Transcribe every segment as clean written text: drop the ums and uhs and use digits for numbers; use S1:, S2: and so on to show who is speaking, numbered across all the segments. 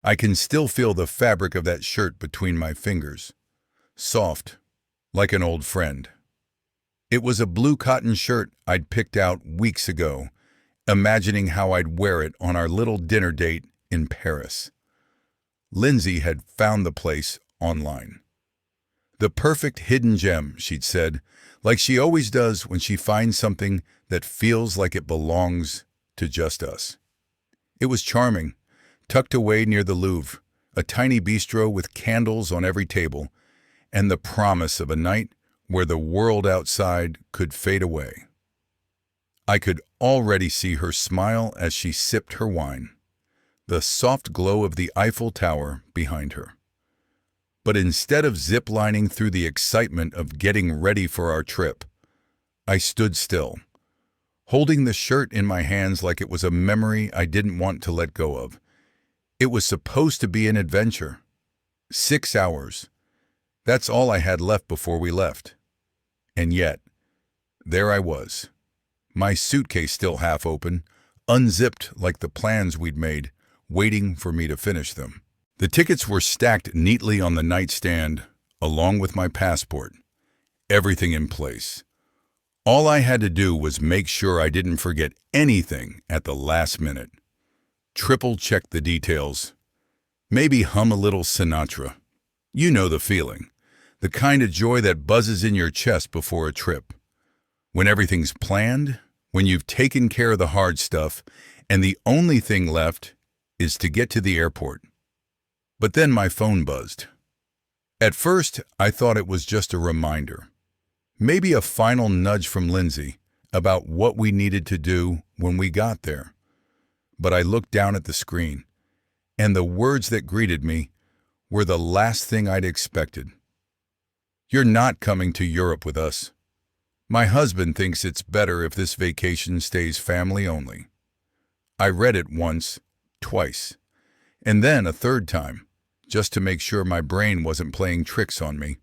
S1: I can still feel the fabric of that shirt between my fingers, soft, like an old friend. It was a blue cotton shirt I'd picked out weeks ago, imagining how I'd wear it on our little dinner date in Paris. Lindsay had found the place online. The perfect hidden gem, she'd said, like she always does when she finds something that feels like it belongs to just us. It was charming, tucked away near the Louvre, a tiny bistro with candles on every table, and the promise of a night where the world outside could fade away. I could already see her smile as she sipped her wine, the soft glow of the Eiffel Tower behind her. But instead of ziplining through the excitement of getting ready for our trip, I stood still, holding the shirt in my hands like it was a memory I didn't want to let go of. It was supposed to be an adventure. 6 hours. That's all I had left before we left. And yet, there I was, my suitcase still half open, unzipped like the plans we'd made, waiting for me to finish them. The tickets were stacked neatly on the nightstand, along with my passport. Everything in place. All I had to do was make sure I didn't forget anything at the last minute. Triple check the details. Maybe hum a little Sinatra. You know the feeling. The kind of joy that buzzes in your chest before a trip. When everything's planned, when you've taken care of the hard stuff, and the only thing left is to get to the airport. But then my phone buzzed. At first, I thought it was just a reminder. Maybe a final nudge from Lindsay about what we needed to do when we got there. But I looked down at the screen, and the words that greeted me were the last thing I'd expected. "You're not coming to Europe with us. My husband thinks it's better if this vacation stays family only." I read it once, twice, and then a third time, just to make sure my brain wasn't playing tricks on me.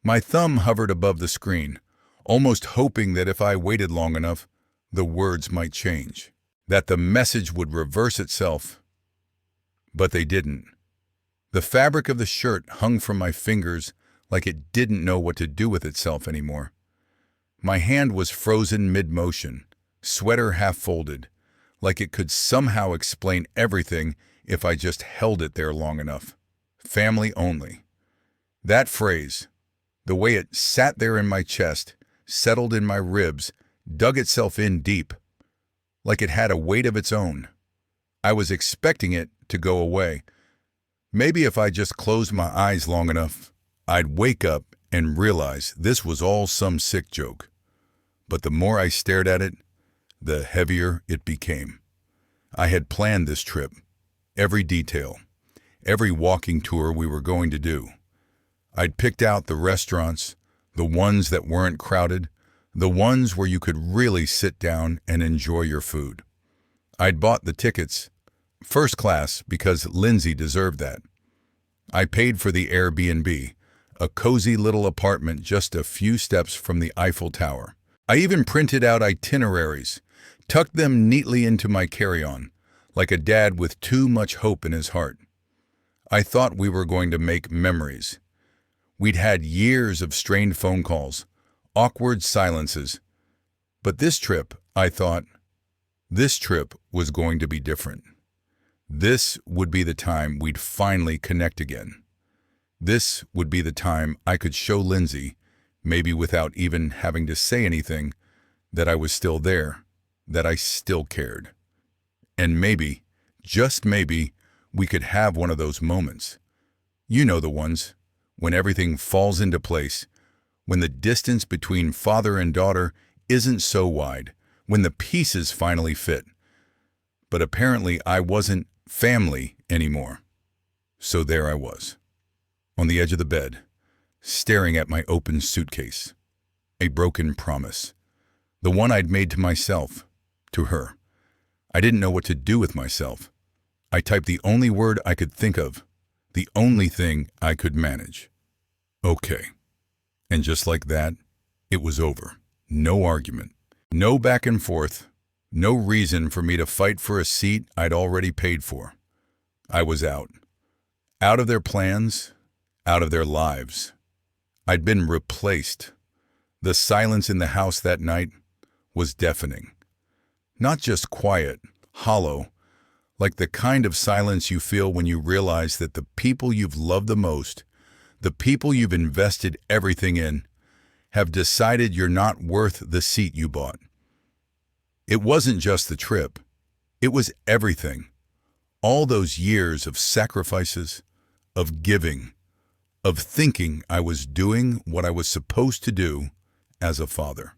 S1: My thumb hovered above the screen, almost hoping that if I waited long enough, the words might change, that the message would reverse itself. But they didn't. The fabric of the shirt hung from my fingers like it didn't know what to do with itself anymore. My hand was frozen mid-motion, sweater half-folded, like it could somehow explain everything if I just held it there long enough. Family only. That phrase, the way it sat there in my chest, settled in my ribs, dug itself in deep, like it had a weight of its own. I was expecting it to go away. Maybe if I just closed my eyes long enough, I'd wake up and realize this was all some sick joke. But the more I stared at it, the heavier it became. I had planned this trip, every detail, every walking tour we were going to do. I'd picked out the restaurants, the ones that weren't crowded, the ones where you could really sit down and enjoy your food. I'd bought the tickets, first class, because Lindsay deserved that. I paid for the Airbnb, a cozy little apartment just a few steps from the Eiffel Tower. I even printed out itineraries, tucked them neatly into my carry-on, like a dad with too much hope in his heart. I thought we were going to make memories. We'd had years of strained phone calls, awkward silences. But this trip, I thought, this trip was going to be different. This would be the time we'd finally connect again. This would be the time I could show Lindsay, maybe without even having to say anything, that I was still there, that I still cared. And maybe, just maybe, we could have one of those moments. You know the ones, when everything falls into place, when the distance between father and daughter isn't so wide, when the pieces finally fit. But apparently I wasn't family anymore. So there I was, on the edge of the bed, staring at my open suitcase. A broken promise. The one I'd made to myself, to her. I didn't know what to do with myself. I typed the only word I could think of, the only thing I could manage. Okay. And just like that, it was over. No argument. No back and forth. No reason for me to fight for a seat I'd already paid for. I was out. Out of their plans, out of their lives. I'd been replaced. The silence in the house that night was deafening. Not just quiet, hollow, like the kind of silence you feel when you realize that the people you've loved the most, the people you've invested everything in, have decided you're not worth the seat you bought. It wasn't just the trip. It was everything. All those years of sacrifices, of giving, of thinking I was doing what I was supposed to do as a father.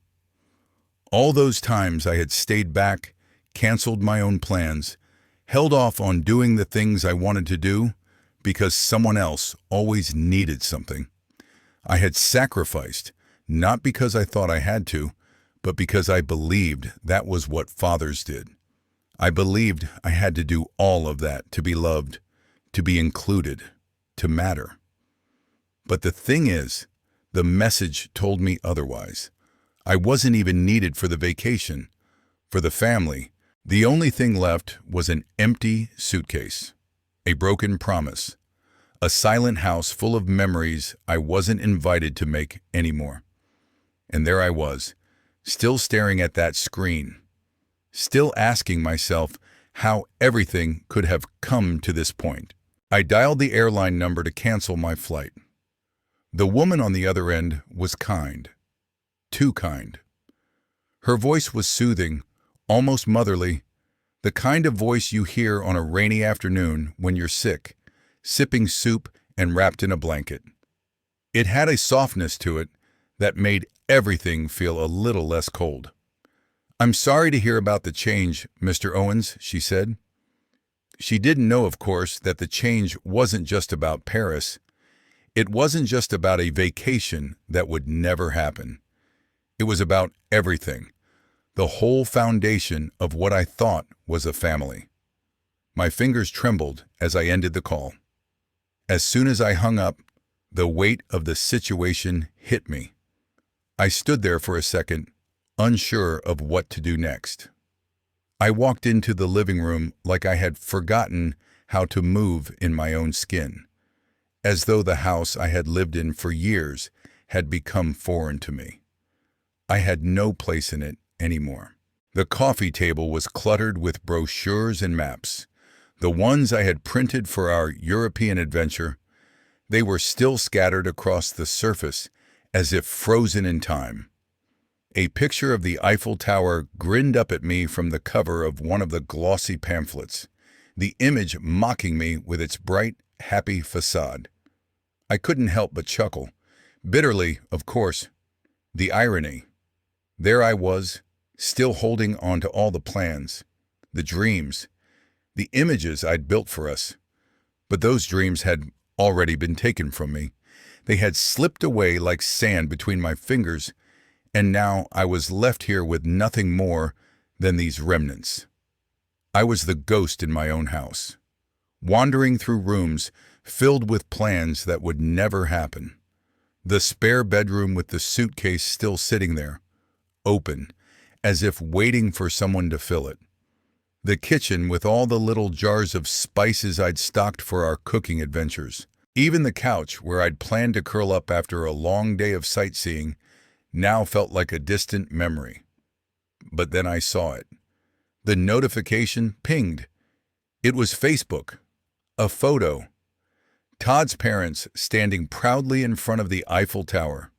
S1: All those times I had stayed back, canceled my own plans, held off on doing the things I wanted to do because someone else always needed something. I had sacrificed, not because I thought I had to, but because I believed that was what fathers did. I believed I had to do all of that to be loved, to be included, to matter. But the thing is, the message told me otherwise. I wasn't even needed for the vacation, for the family. The only thing left was an empty suitcase, a broken promise, a silent house full of memories I wasn't invited to make anymore. And there I was, still staring at that screen, still asking myself how everything could have come to this point. I dialed the airline number to cancel my flight. The woman on the other end was kind, too kind. Her voice was soothing, almost motherly, the kind of voice you hear on a rainy afternoon when you're sick, sipping soup and wrapped in a blanket. It had a softness to it that made everything feel a little less cold. "I'm sorry to hear about the change, Mr. Owens," she said. She didn't know, of course, that the change wasn't just about Paris. It wasn't just about a vacation that would never happen. It was about everything, the whole foundation of what I thought was a family. My fingers trembled as I ended the call. As soon as I hung up, the weight of the situation hit me. I stood there for a second, unsure of what to do next. I walked into the living room like I had forgotten how to move in my own skin, as though the house I had lived in for years had become foreign to me. I had no place in it anymore. The coffee table was cluttered with brochures and maps, the ones I had printed for our European adventure. They were still scattered across the surface as if frozen in time. A picture of the Eiffel Tower grinned up at me from the cover of one of the glossy pamphlets, the image mocking me with its bright, happy facade. I couldn't help but chuckle, bitterly, of course. The irony. There I was, still holding on to all the plans, the dreams, the images I'd built for us. But those dreams had already been taken from me. They had slipped away like sand between my fingers, and now I was left here with nothing more than these remnants. I was the ghost in my own house, wandering through rooms filled with plans that would never happen. The spare bedroom with the suitcase still sitting there, open, as if waiting for someone to fill it. The kitchen with all the little jars of spices I'd stocked for our cooking adventures. Even the couch where I'd planned to curl up after a long day of sightseeing now felt like a distant memory. But then I saw it. The notification pinged. It was Facebook. A photo. Todd's parents standing proudly in front of the Eiffel Tower.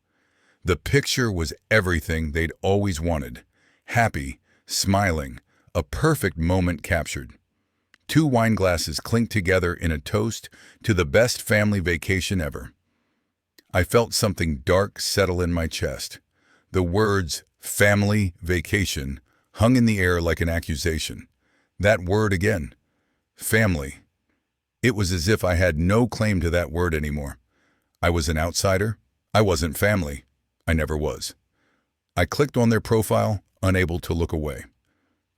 S1: The picture was everything they'd always wanted. Happy, smiling, a perfect moment captured. 2 wine glasses clinked together in a toast to the best family vacation ever. I felt something dark settle in my chest. The words family vacation hung in the air like an accusation. That word again. Family. It was as if I had no claim to that word anymore. I was an outsider. I wasn't family. I never was. I clicked on their profile, unable to look away.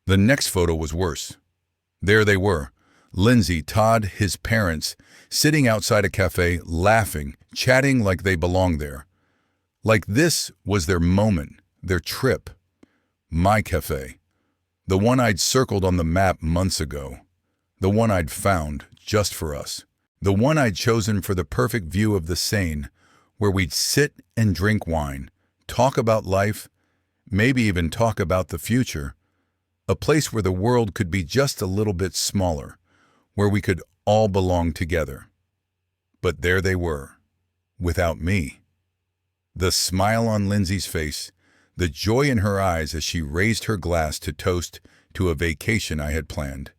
S1: The next photo was worse. There they were, Lindsay, Todd, his parents, sitting outside a cafe, laughing, chatting like they belonged there. Like this was their moment, their trip. My cafe. The one I'd circled on the map months ago. The one I'd found just for us. The one I'd chosen for the perfect view of the Seine, where we'd sit and drink wine, talk about life, maybe even talk about the future. A place where the world could be just a little bit smaller, where we could all belong together. But there they were, without me. The smile on Lindsay's face, the joy in her eyes as she raised her glass to toast to a vacation I had planned,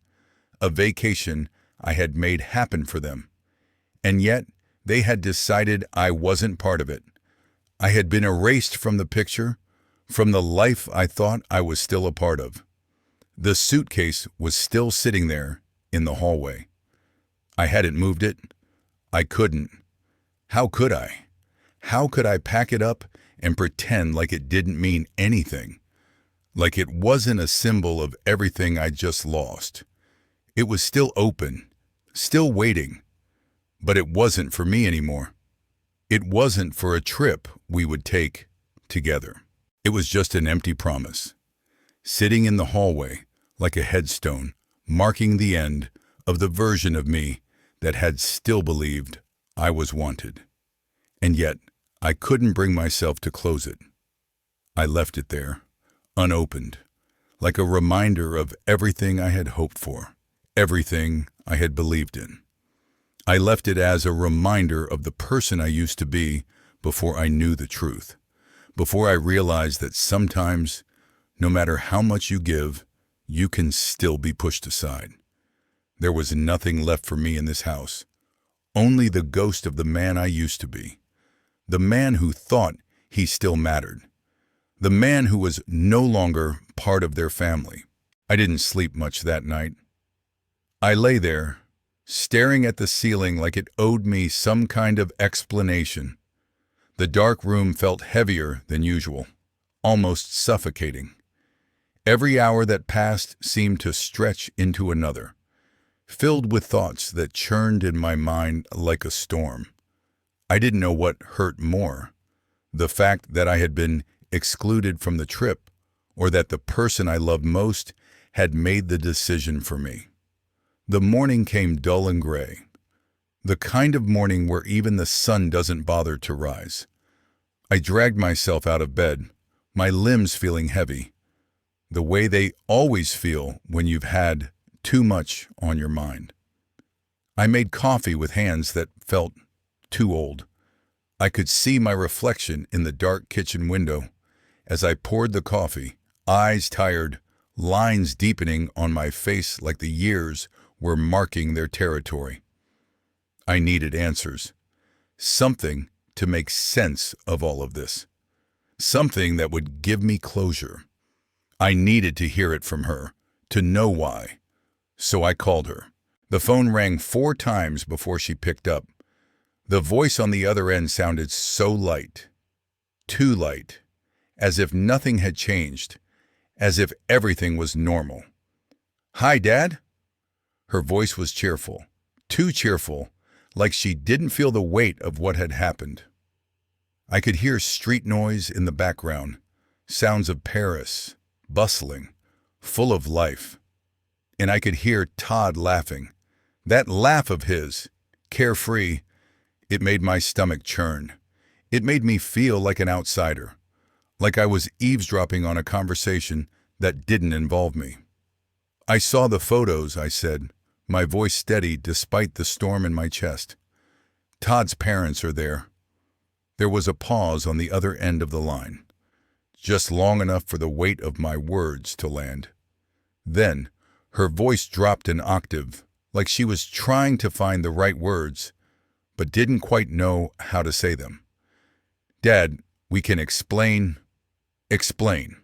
S1: a vacation I had made happen for them. And yet, they had decided I wasn't part of it. I had been erased from the picture, from the life I thought I was still a part of. The suitcase was still sitting there in the hallway. I hadn't moved it. I couldn't. How could I? How could I pack it up and pretend like it didn't mean anything? Like it wasn't a symbol of everything I just lost. It was still open, still waiting. But it wasn't for me anymore. It wasn't for a trip we would take together. It was just an empty promise, sitting in the hallway like a headstone, marking the end of the version of me that had still believed I was wanted. And yet, I couldn't bring myself to close it. I left it there, unopened, like a reminder of everything I had hoped for, everything I had believed in. I left it as a reminder of the person I used to be before I knew the truth, before I realized that sometimes, no matter how much you give, you can still be pushed aside. There was nothing left for me in this house, only the ghost of the man I used to be, the man who thought he still mattered, the man who was no longer part of their family. I didn't sleep much that night. I lay there, staring at the ceiling like it owed me some kind of explanation. The dark room felt heavier than usual, almost suffocating. Every hour that passed seemed to stretch into another, filled with thoughts that churned in my mind like a storm. I didn't know what hurt more, the fact that I had been excluded from the trip, or that the person I loved most had made the decision for me. The morning came dull and gray, the kind of morning where even the sun doesn't bother to rise. I dragged myself out of bed, my limbs feeling heavy, the way they always feel when you've had too much on your mind. I made coffee with hands that felt too old. I could see my reflection in the dark kitchen window as I poured the coffee, eyes tired, lines deepening on my face like the years were marking their territory. I needed answers, something to make sense of all of this, something that would give me closure. I needed to hear it from her, to know why. So I called her. The phone rang 4 times before she picked up. The voice on the other end sounded so light, too light, as if nothing had changed, as if everything was normal. "Hi, Dad?" Her voice was cheerful, too cheerful, like she didn't feel the weight of what had happened. I could hear street noise in the background, sounds of Paris, bustling, full of life. And I could hear Todd laughing. That laugh of his, carefree, it made my stomach churn. It made me feel like an outsider, like I was eavesdropping on a conversation that didn't involve me. "I saw the photos," I said, my voice steady despite the storm in my chest. "Todd's parents are there." There was a pause on the other end of the line, just long enough for the weight of my words to land. Then, her voice dropped an octave, like she was trying to find the right words, but didn't quite know how to say them. "Dad, we can explain." Explain.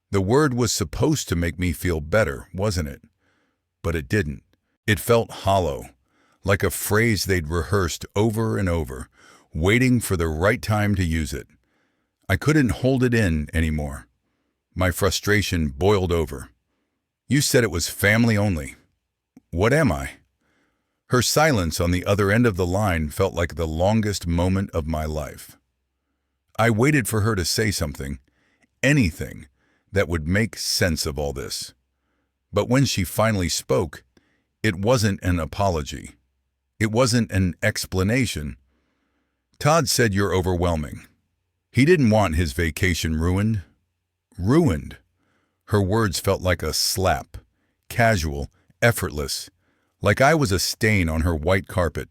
S1: The word was supposed to make me feel better, wasn't it? But it didn't. It felt hollow, like a phrase they'd rehearsed over and over, waiting for the right time to use it. I couldn't hold it in anymore. My frustration boiled over. "You said it was family only. What am I?" Her silence on the other end of the line felt like the longest moment of my life. I waited for her to say something, anything, that would make sense of all this. But when she finally spoke, It wasn't an apology. It wasn't an explanation. Todd said you're overwhelming. He didn't want his vacation ruined. Ruined. Her words felt like a slap. Casual, effortless. Like I was a stain on her white carpet.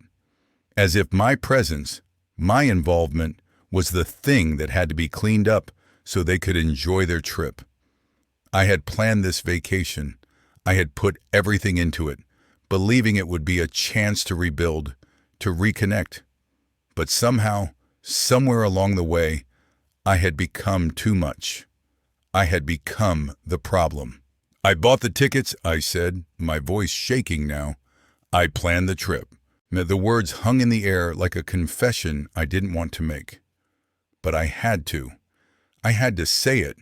S1: As if my presence, my involvement, was the thing that had to be cleaned up so they could enjoy their trip. I had planned this vacation. I had put everything into it, believing it would be a chance to rebuild, to reconnect. But somehow, somewhere along the way, I had become too much. I had become the problem. I bought the tickets, I said, my voice shaking now. I planned the trip. The words hung in the air like a confession I didn't want to make. But I had to. I had to say it.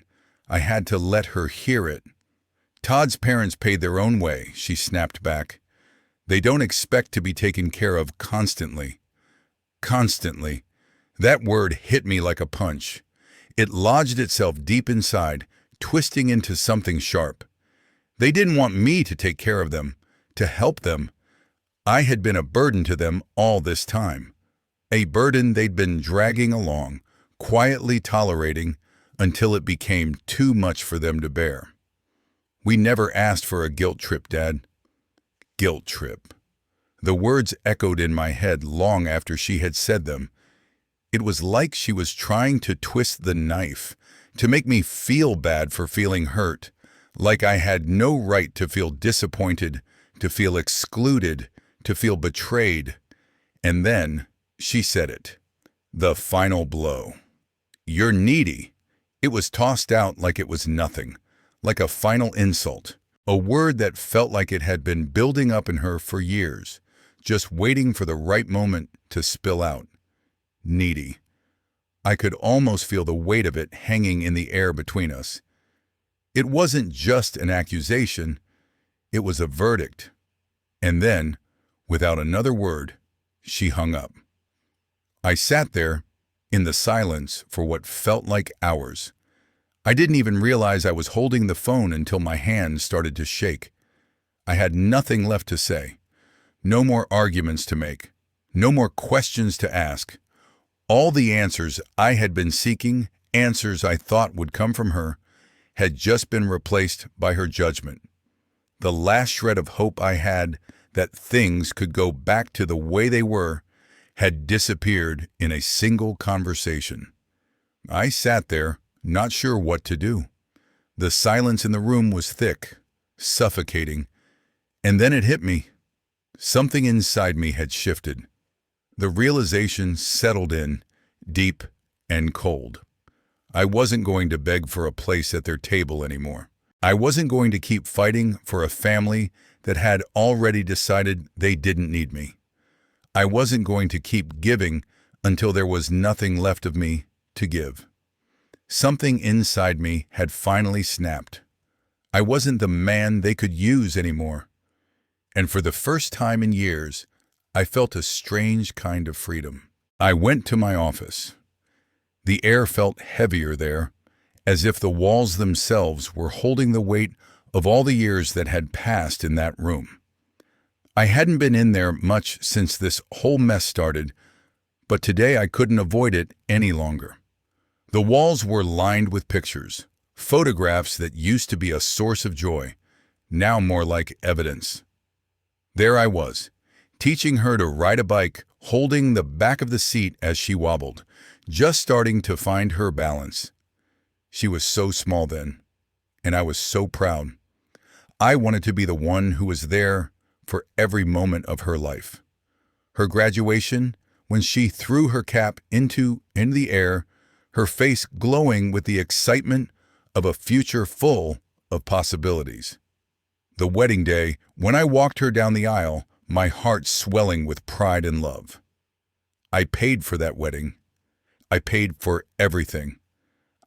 S1: I had to let her hear it. Todd's parents paid their own way, she snapped back. They don't expect to be taken care of constantly. Constantly. That word hit me like a punch. It lodged itself deep inside, twisting into something sharp. They didn't want me to take care of them, to help them. I had been a burden to them all this time. A burden they'd been dragging along, quietly tolerating, until it became too much for them to bear. We never asked for a guilt trip, Dad. Guilt trip. The words echoed in my head long after she had said them. It was like she was trying to twist the knife, to make me feel bad for feeling hurt, like I had no right to feel disappointed, to feel excluded, to feel betrayed. And then she said it. The final blow. You're needy. It was tossed out like it was nothing, like a final insult, a word that felt like it had been building up in her for years, just waiting for the right moment to spill out. Needy. I could almost feel the weight of it hanging in the air between us. It wasn't just an accusation, it was a verdict. And then, without another word, she hung up. I sat there, in the silence, for what felt like hours. I didn't even realize I was holding the phone until my hand started to shake. I had nothing left to say. No more arguments to make. No more questions to ask. All the answers I had been seeking, answers I thought would come from her, had just been replaced by her judgment. The last shred of hope I had that things could go back to the way they were had disappeared in a single conversation. I sat there, not sure what to do. The silence in the room was thick, suffocating, and then it hit me. Something inside me had shifted. The realization settled in, deep and cold. I wasn't going to beg for a place at their table anymore. I wasn't going to keep fighting for a family that had already decided they didn't need me. I wasn't going to keep giving until there was nothing left of me to give. Something inside me had finally snapped. I wasn't the man they could use anymore. And for the first time in years, I felt a strange kind of freedom. I went to my office. The air felt heavier there, as if the walls themselves were holding the weight of all the years that had passed in that room. I hadn't been in there much since this whole mess started, but today I couldn't avoid it any longer. The walls were lined with pictures, photographs that used to be a source of joy, now more like evidence. There I was, teaching her to ride a bike, holding the back of the seat as she wobbled, just starting to find her balance. She was so small then, and I was so proud. I wanted to be the one who was there for every moment of her life. Her graduation, when she threw her cap into the air, her face glowing with the excitement of a future full of possibilities. The wedding day, when I walked her down the aisle, my heart swelling with pride and love. I paid for that wedding. I paid for everything.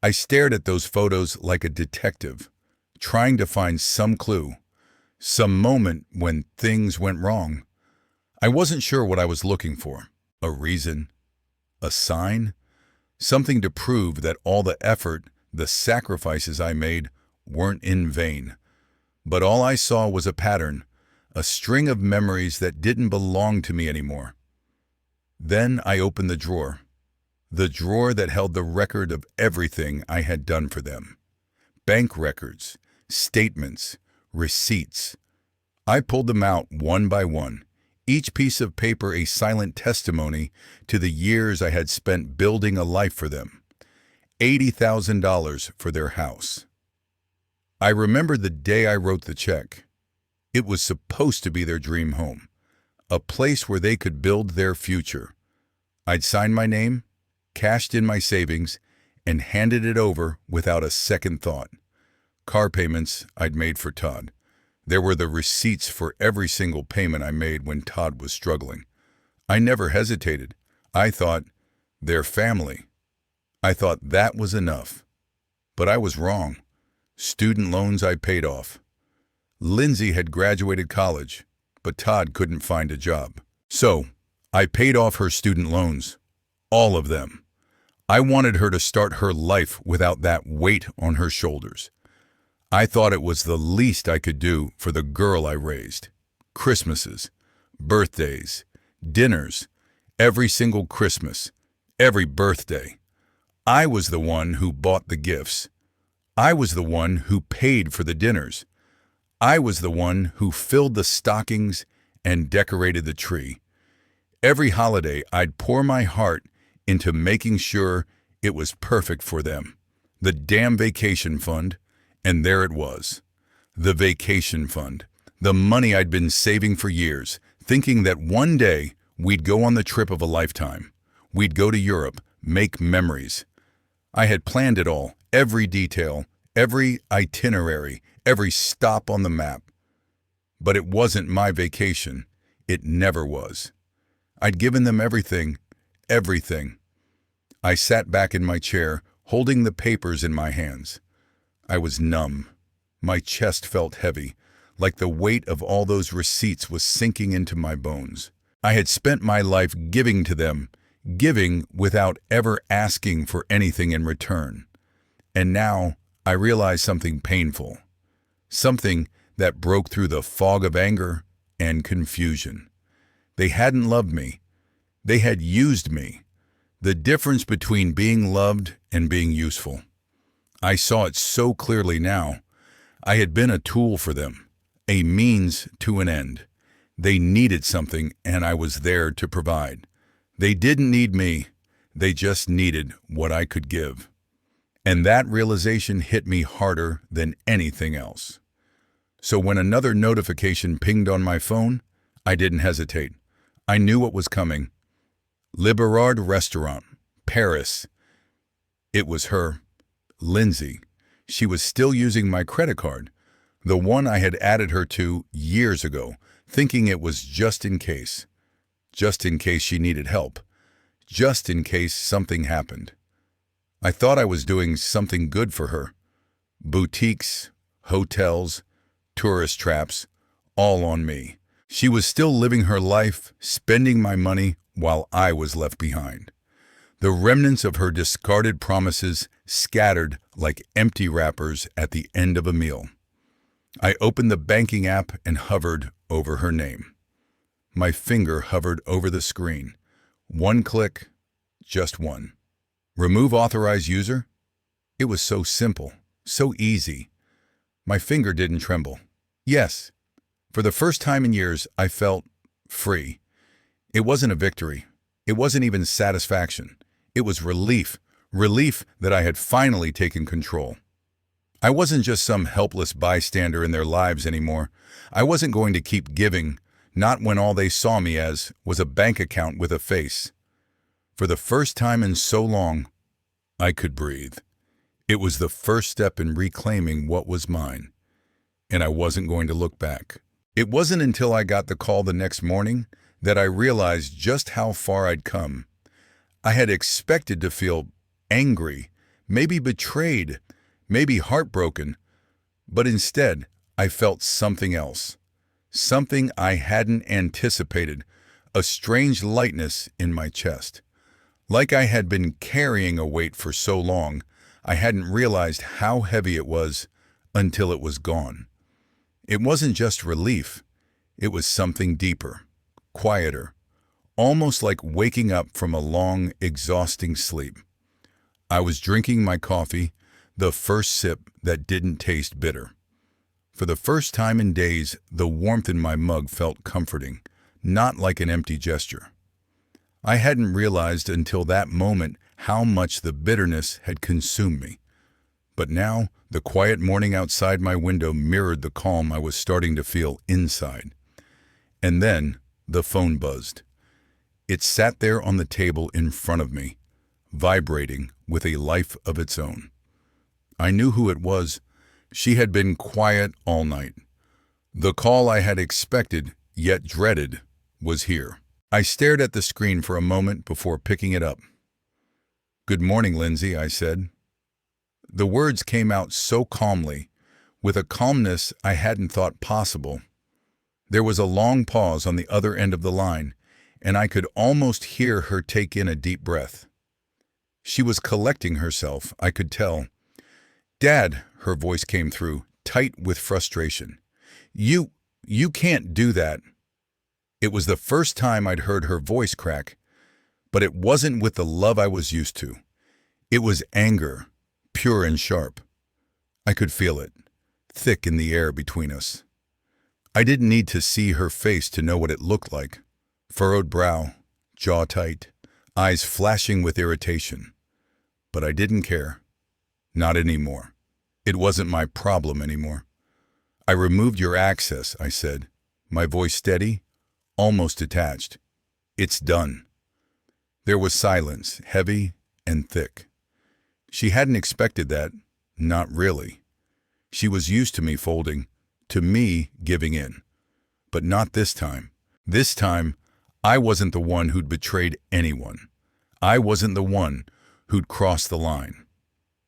S1: I stared at those photos like a detective, trying to find some clue, some moment when things went wrong. I wasn't sure what I was looking for. A reason? A sign? Something to prove that all the effort, the sacrifices I made, weren't in vain. But all I saw was a pattern, a string of memories that didn't belong to me anymore. Then I opened the drawer that held the record of everything I had done for them. Bank records, statements, receipts. I pulled them out one by one, each piece of paper a silent testimony to the years I had spent building a life for them. $80,000 for their house. I remember the day I wrote the check. It was supposed to be their dream home, a place where they could build their future. I'd signed my name, cashed in my savings, and handed it over without a second thought. Car payments I'd made for Todd. There were the receipts for every single payment I made when Todd was struggling. I never hesitated. I thought, their family. I thought that was enough. But I was wrong. Student loans I paid off. Lindsay had graduated college, but Todd couldn't find a job. So, I paid off her student loans. All of them. I wanted her to start her life without that weight on her shoulders. I thought it was the least I could do for the girl I raised. Christmases, birthdays, dinners, every single Christmas, every birthday. I was the one who bought the gifts. I was the one who paid for the dinners. I was the one who filled the stockings and decorated the tree. Every holiday, I'd pour my heart into making sure it was perfect for them. The damn vacation fund, and there it was. The vacation fund. The money I'd been saving for years, thinking that one day we'd go on the trip of a lifetime. We'd go to Europe, make memories. I had planned it all, every detail, every itinerary, every stop on the map. But it wasn't my vacation. It never was. I'd given them everything, everything. I sat back in my chair, holding the papers in my hands. I was numb. My chest felt heavy, like the weight of all those receipts was sinking into my bones. I had spent my life giving to them, giving without ever asking for anything in return. And now I realized something painful, something that broke through the fog of anger and confusion. They hadn't loved me. They had used me. The difference between being loved and being useful. I saw it so clearly now. I had been a tool for them, a means to an end. They needed something, and I was there to provide. They didn't need me. They just needed what I could give. And that realization hit me harder than anything else. So when another notification pinged on my phone, I didn't hesitate. I knew what was coming. Le Berard Restaurant, Paris. It was her, Lindsay. She was still using my credit card, the one I had added her to years ago, thinking it was just in case she needed help, just in case something happened. I thought I was doing something good for her. Boutiques, hotels, tourist traps, all on me. She was still living her life, spending my money while I was left behind. The remnants of her discarded promises scattered like empty wrappers at the end of a meal. I opened the banking app and hovered over her name. My finger hovered over the screen. One click, just one. Remove authorized user? It was so simple, so easy. My finger didn't tremble. Yes, for the first time in years, I felt free. It wasn't a victory. It wasn't even satisfaction. It was relief that I had finally taken control. I wasn't just some helpless bystander in their lives anymore. I wasn't going to keep giving, not when all they saw me as was a bank account with a face. For the first time in so long, I could breathe. It was the first step in reclaiming what was mine, and I wasn't going to look back. It wasn't until I got the call the next morning that I realized just how far I'd come. I had expected to feel angry, maybe betrayed, maybe heartbroken, but instead I felt something else, something I hadn't anticipated, a strange lightness in my chest. Like I had been carrying a weight for so long, I hadn't realized how heavy it was until it was gone. It wasn't just relief, It was something deeper, quieter, almost like waking up from a long, exhausting sleep. I was drinking my coffee, the first sip that didn't taste bitter. For the first time in days, the warmth in my mug felt comforting, not like an empty gesture. I hadn't realized until that moment how much the bitterness had consumed me. But now, the quiet morning outside my window mirrored the calm I was starting to feel inside. And then, the phone buzzed. It sat there on the table in front of me, vibrating with a life of its own. I knew who it was. She had been quiet all night. The call I had expected, yet dreaded, was here. I stared at the screen for a moment before picking it up. "Good morning, Lindsay," I said. The words came out so calmly, with a calmness I hadn't thought possible. There was a long pause on the other end of the line, and I could almost hear her take in a deep breath. She was collecting herself, I could tell. "Dad," her voice came through, tight with frustration. You can't do that." It was the first time I'd heard her voice crack, but it wasn't with the love I was used to. It was anger, pure and sharp. I could feel it, thick in the air between us. I didn't need to see her face to know what it looked like. Furrowed brow, jaw tight, eyes flashing with irritation. But I didn't care. Not anymore. It wasn't my problem anymore. "I removed your access," I said, my voice steady, almost detached. "It's done." There was silence, heavy and thick. She hadn't expected that, not really. She was used to me folding, to me giving in. But not this time. This time, I wasn't the one who'd betrayed anyone. I wasn't the one who'd crossed the line.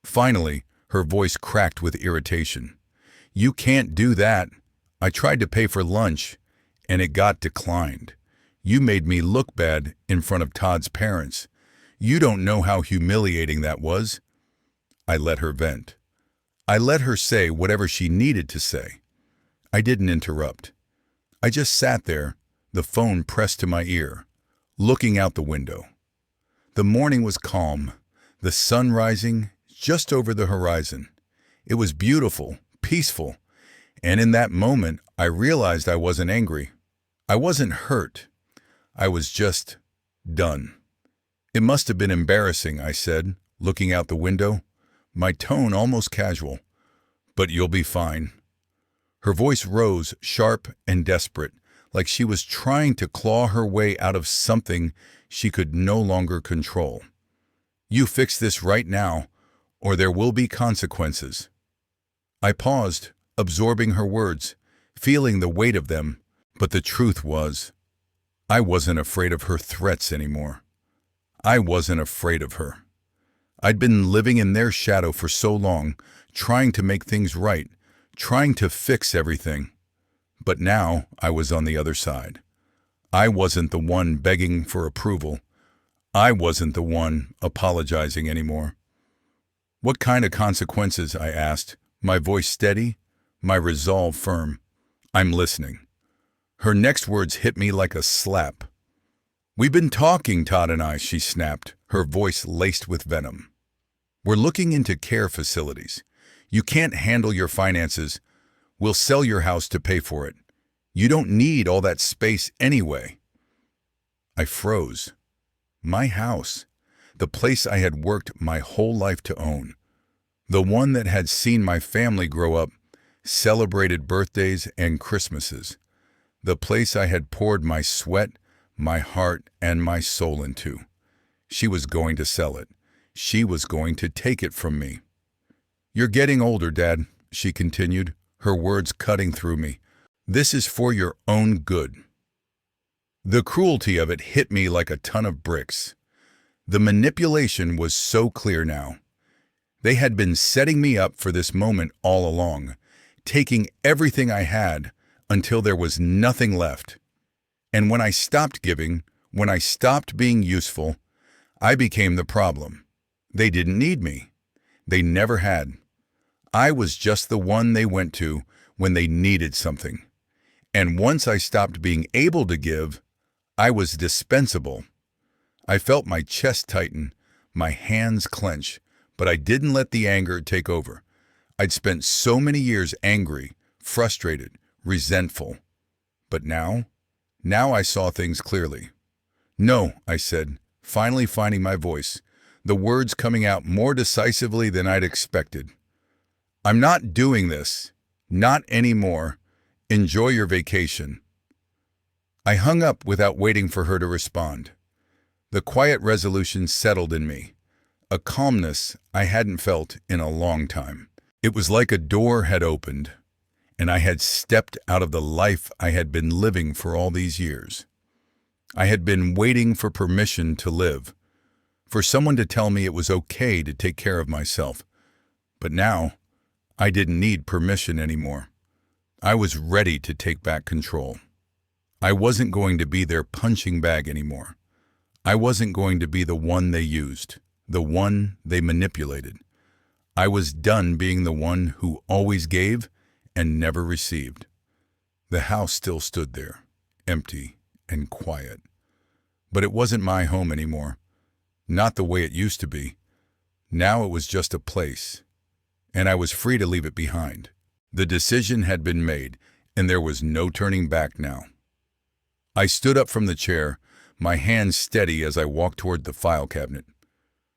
S1: Finally, her voice cracked with irritation. "You can't do that. I tried to pay for lunch, and it got declined. You made me look bad in front of Todd's parents. You don't know how humiliating that was." I let her vent. I let her say whatever she needed to say. I didn't interrupt. I just sat there, the phone pressed to my ear, looking out the window. The morning was calm, the sun rising just over the horizon. It was beautiful, peaceful, and in that moment I realized I wasn't angry. I wasn't hurt. I was just done. "It must have been embarrassing," I said, looking out the window, my tone almost casual. "But you'll be fine." Her voice rose, sharp and desperate, like she was trying to claw her way out of something she could no longer control. "You fix this right now, or there will be consequences." I paused, absorbing her words, feeling the weight of them, but the truth was, I wasn't afraid of her threats anymore. I wasn't afraid of her. I'd been living in their shadow for so long, trying to make things right, trying to fix everything. But now I was on the other side. I wasn't the one begging for approval. I wasn't the one apologizing anymore. "What kind of consequences?" I asked, my voice steady, my resolve firm. "I'm listening." Her next words hit me like a slap. "We've been talking, Todd and I," she snapped, her voice laced with venom. "We're looking into care facilities. You can't handle your finances. We'll sell your house to pay for it. You don't need all that space anyway." I froze. My house, the place I had worked my whole life to own, the one that had seen my family grow up, celebrated birthdays and Christmases, the place I had poured my sweat, my heart, and my soul into. She was going to sell it. She was going to take it from me. "You're getting older, Dad," she continued, her words cutting through me. "This is for your own good." The cruelty of it hit me like a ton of bricks. The manipulation was so clear now. They had been setting me up for this moment all along, taking everything I had until there was nothing left. And when I stopped giving, when I stopped being useful, I became the problem. They didn't need me. They never had. I was just the one they went to when they needed something. And once I stopped being able to give, I was dispensable. I felt my chest tighten, my hands clench, but I didn't let the anger take over. I'd spent so many years angry, frustrated, resentful. But now I saw things clearly. "No," I said, finally finding my voice, the words coming out more decisively than I'd expected. "I'm not doing this. Not anymore. Enjoy your vacation." I hung up without waiting for her to respond. The quiet resolution settled in me, a calmness I hadn't felt in a long time. It was like a door had opened, and I had stepped out of the life I had been living for all these years. I had been waiting for permission to live, for someone to tell me it was okay to take care of myself. But now, I didn't need permission anymore. I was ready to take back control. I wasn't going to be their punching bag anymore. I wasn't going to be the one they used, the one they manipulated. I was done being the one who always gave and never received. The house still stood there, empty and quiet. But it wasn't my home anymore, not the way it used to be. Now it was just a place, and I was free to leave it behind. The decision had been made, and there was no turning back now. I stood up from the chair, my hands steady as I walked toward the file cabinet.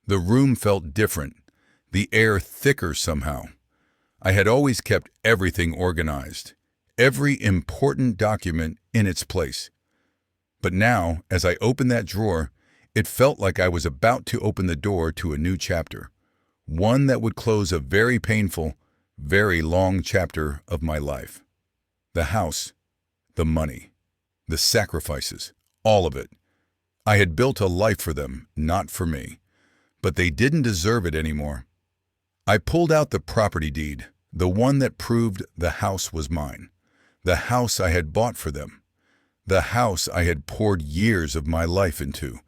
S1: The room felt different, the air thicker somehow. I had always kept everything organized, every important document in its place. But now, as I opened that drawer, it felt like I was about to open the door to a new chapter, one that would close a very painful, very long chapter of my life. The house, the money, the sacrifices, all of it. I had built a life for them, not for me. But they didn't deserve it anymore. I pulled out the property deed, the one that proved the house was mine, the house I had bought for them, the house I had poured years of my life into,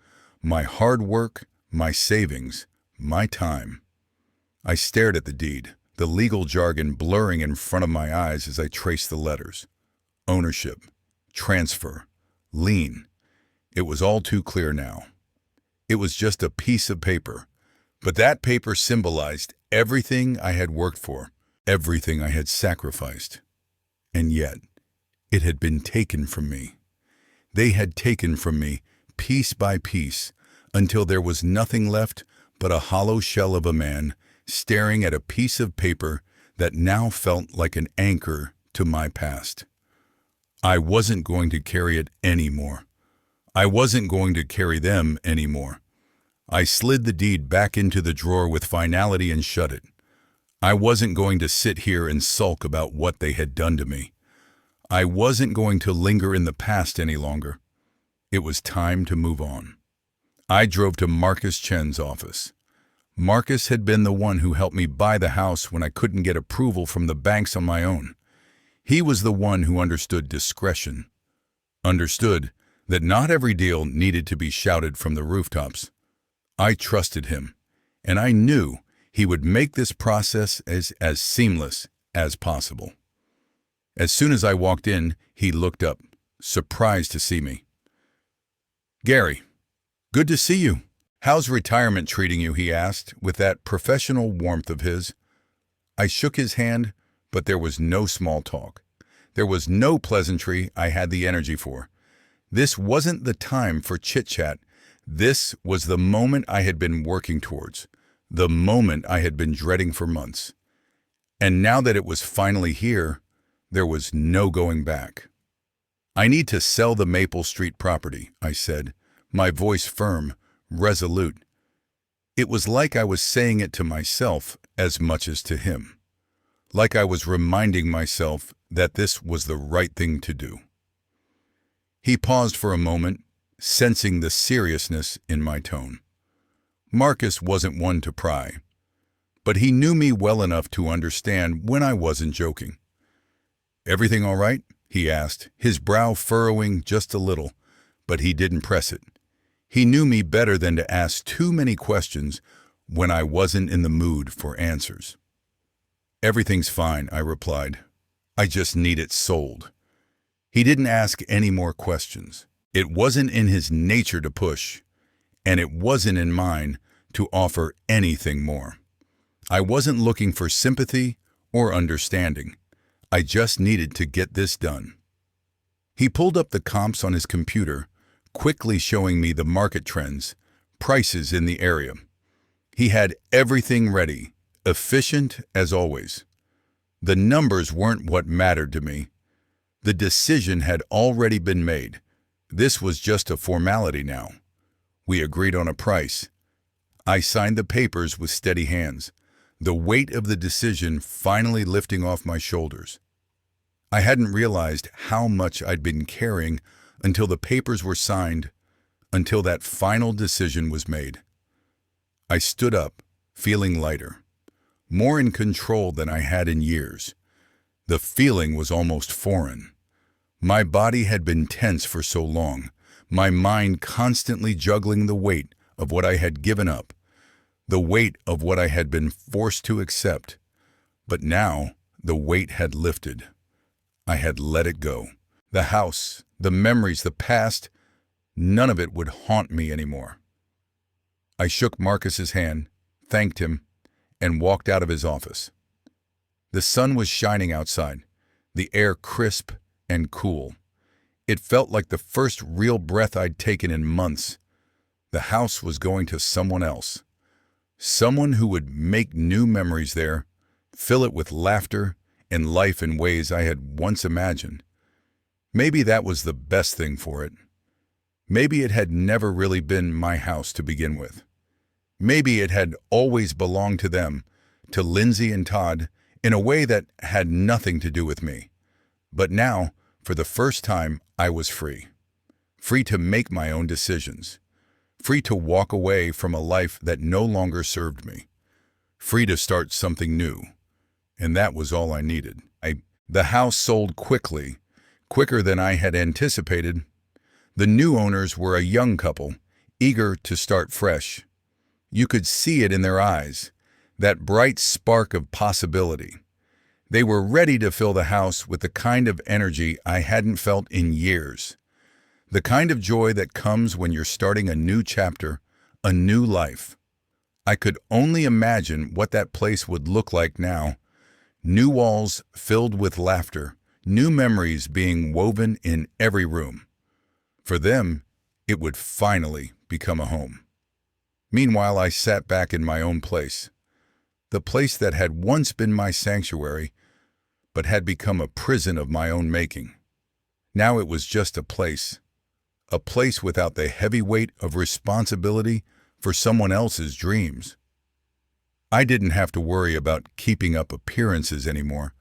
S1: my hard work, my savings, my time. I stared at the deed, the legal jargon blurring in front of my eyes as I traced the letters. Ownership, transfer, lien. It was all too clear now. It was just a piece of paper, but that paper symbolized everything I had worked for, everything I had sacrificed. And yet, it had been taken from me. They had taken from me, piece by piece, until there was nothing left but a hollow shell of a man staring at a piece of paper that now felt like an anchor to my past. I wasn't going to carry it anymore. I wasn't going to carry them anymore. I slid the deed back into the drawer with finality and shut it. I wasn't going to sit here and sulk about what they had done to me. I wasn't going to linger in the past any longer. It was time to move on. I drove to Marcus Chen's office. Marcus had been the one who helped me buy the house when I couldn't get approval from the banks on my own. He was the one who understood discretion, understood that not every deal needed to be shouted from the rooftops. I trusted him, and I knew he would make this process as seamless as possible. As soon as I walked in, he looked up, surprised to see me. "Gary, good to see you. How's retirement treating you?" he asked, with that professional warmth of his. I shook his hand, but there was no small talk. There was no pleasantry I had the energy for. This wasn't the time for chit-chat. This was the moment I had been working towards, the moment I had been dreading for months. And now that it was finally here, there was no going back. "I need to sell the Maple Street property," I said, my voice firm, resolute. It was like I was saying it to myself as much as to him, like I was reminding myself that this was the right thing to do. He paused for a moment, sensing the seriousness in my tone. Marcus wasn't one to pry, but he knew me well enough to understand when I wasn't joking. "Everything all right?" he asked, his brow furrowing just a little, but he didn't press it. He knew me better than to ask too many questions when I wasn't in the mood for answers. "Everything's fine," I replied. "I just need it sold." He didn't ask any more questions. It wasn't in his nature to push, and it wasn't in mine to offer anything more. I wasn't looking for sympathy or understanding. I just needed to get this done. He pulled up the comps on his computer, quickly showing me the market trends, prices in the area. He had everything ready, efficient as always. The numbers weren't what mattered to me. The decision had already been made. This was just a formality now. We agreed on a price. I signed the papers with steady hands, the weight of the decision finally lifting off my shoulders. I hadn't realized how much I'd been carrying until the papers were signed, until that final decision was made. I stood up, feeling lighter, more in control than I had in years. The feeling was almost foreign. My body had been tense for so long, my mind constantly juggling the weight of what I had given up, the weight of what I had been forced to accept. But now the weight had lifted. I had let it go. The house, the memories, the past, none of it would haunt me anymore. I shook Marcus's hand, thanked him, and walked out of his office. The sun was shining outside, the air crisp and cool. It felt like the first real breath I'd taken in months. The house was going to someone else. Someone who would make new memories there, fill it with laughter and life in ways I had once imagined. Maybe that was the best thing for it. Maybe it had never really been my house to begin with. Maybe it had always belonged to them, to Lindsay and Todd, in a way that had nothing to do with me. But now, for the first time, I was free. Free to make my own decisions. Free to walk away from a life that no longer served me. Free to start something new. And that was all I needed. The house sold quickly, quicker than I had anticipated. The new owners were a young couple, eager to start fresh. You could see it in their eyes, that bright spark of possibility. They were ready to fill the house with the kind of energy I hadn't felt in years. The kind of joy that comes when you're starting a new chapter, a new life. I could only imagine what that place would look like now. New walls filled with laughter, new memories being woven in every room. For them, it would finally become a home. Meanwhile, I sat back in my own place, the place that had once been my sanctuary, but had become a prison of my own making. Now it was just a place without the heavy weight of responsibility for someone else's dreams. I didn't have to worry about keeping up appearances anymore.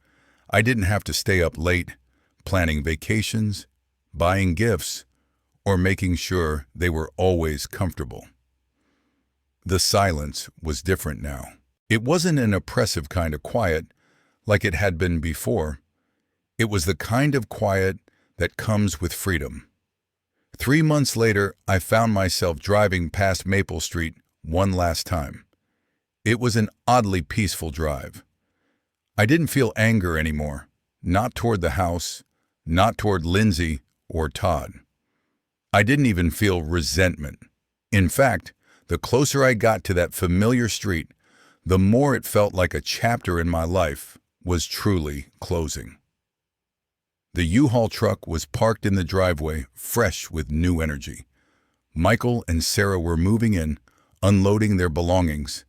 S1: I didn't have to stay up late, planning vacations, buying gifts, or making sure they were always comfortable. The silence was different now. It wasn't an oppressive kind of quiet like it had been before. It was the kind of quiet that comes with freedom. 3 months later, I found myself driving past Maple Street one last time. It was an oddly peaceful drive. I didn't feel anger anymore, not toward the house, not toward Lindsay or Todd. I didn't even feel resentment. In fact, the closer I got to that familiar street, the more it felt like a chapter in my life was truly closing. The U-Haul truck was parked in the driveway, fresh with new energy. Michael and Sarah were moving in, unloading their belongings,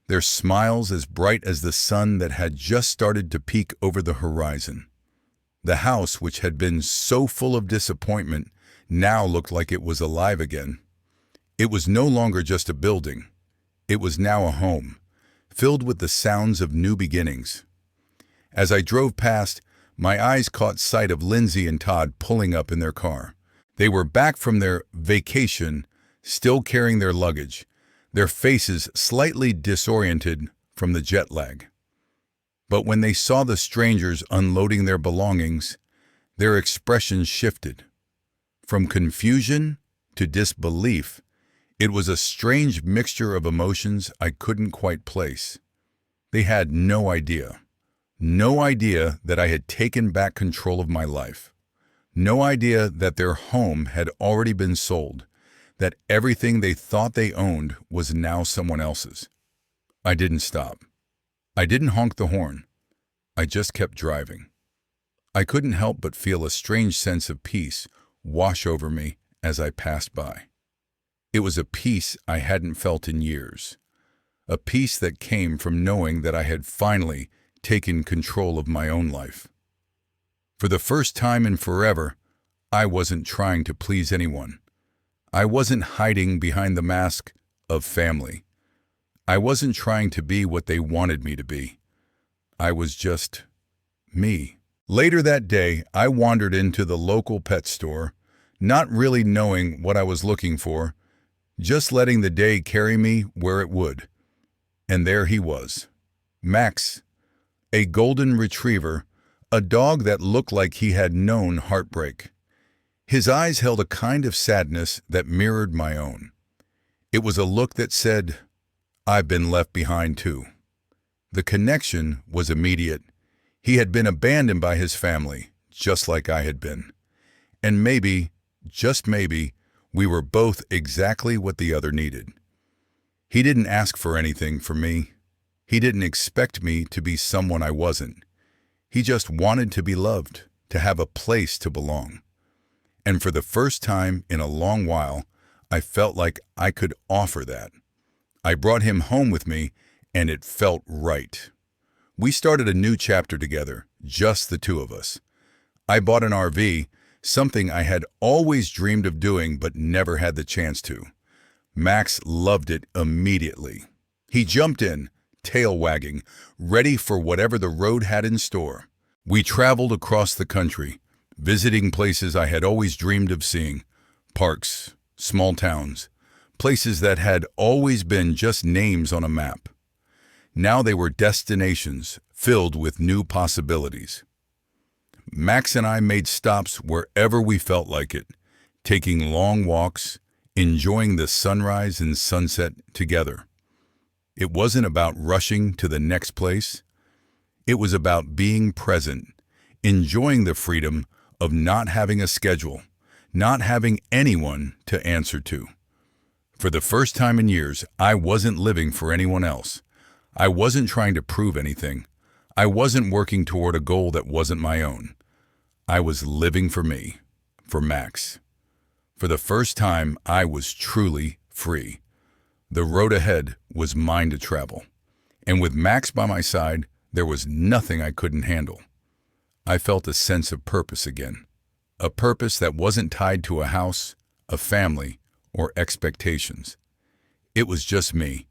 S1: their smiles as bright as the sun that had just started to peek over the horizon. The house, which had been so full of disappointment, now looked like it was alive again. It was no longer just a building. It was now a home, filled with the sounds of new beginnings. As I drove past, my eyes caught sight of Lindsay and Todd pulling up in their car. They were back from their vacation, still carrying their luggage, their faces slightly disoriented from the jet lag. But when they saw the strangers unloading their belongings, their expressions shifted. From confusion to disbelief, it was a strange mixture of emotions I couldn't quite place. They had no idea that I had taken back control of my life. No idea that their home had already been sold, that everything they thought they owned was now someone else's. I didn't stop. I didn't honk the horn. I just kept driving. I couldn't help but feel a strange sense of peace wash over me as I passed by. It was a peace I hadn't felt in years. A peace that came from knowing that I had finally taken control of my own life. For the first time in forever, I wasn't trying to please anyone. I wasn't hiding behind the mask of family. I wasn't trying to be what they wanted me to be. I was just me. Later that day, I wandered into the local pet store, not really knowing what I was looking for, just letting the day carry me where it would. And there he was, Max, a golden retriever, a dog that looked like he had known heartbreak. His eyes held a kind of sadness that mirrored my own. It was a look that said, "I've been left behind too." The connection was immediate. He had been abandoned by his family, just like I had been. And maybe, just maybe, we were both exactly what the other needed. He didn't ask for anything from me. He didn't expect me to be someone I wasn't. He just wanted to be loved, to have a place to belong. And for the first time in a long while, I felt like I could offer that. I brought him home with me, and it felt right. We started a new chapter together, just the two of us. I bought an RV, something I had always dreamed of doing but never had the chance to. Max loved it immediately. He jumped in, tail wagging, ready for whatever the road had in store. We traveled across the country, visiting places I had always dreamed of seeing, parks, small towns, places that had always been just names on a map. Now they were destinations filled with new possibilities. Max and I made stops wherever we felt like it, taking long walks, enjoying the sunrise and sunset together. It wasn't about rushing to the next place. It was about being present, enjoying the freedom of not having a schedule, not having anyone to answer to. For the first time in years, I wasn't living for anyone else. I wasn't trying to prove anything. I wasn't working toward a goal that wasn't my own. I was living for me, for Max. For the first time, I was truly free. The road ahead was mine to travel. And with Max by my side, there was nothing I couldn't handle. I felt a sense of purpose again. A purpose that wasn't tied to a house, a family, or expectations. It was just me,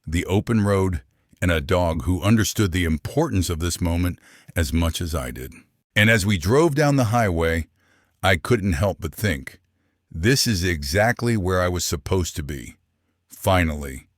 S1: the open road, and a dog who understood the importance of this moment as much as I did. And as we drove down the highway, I couldn't help but think, this is exactly where I was supposed to be. Finally.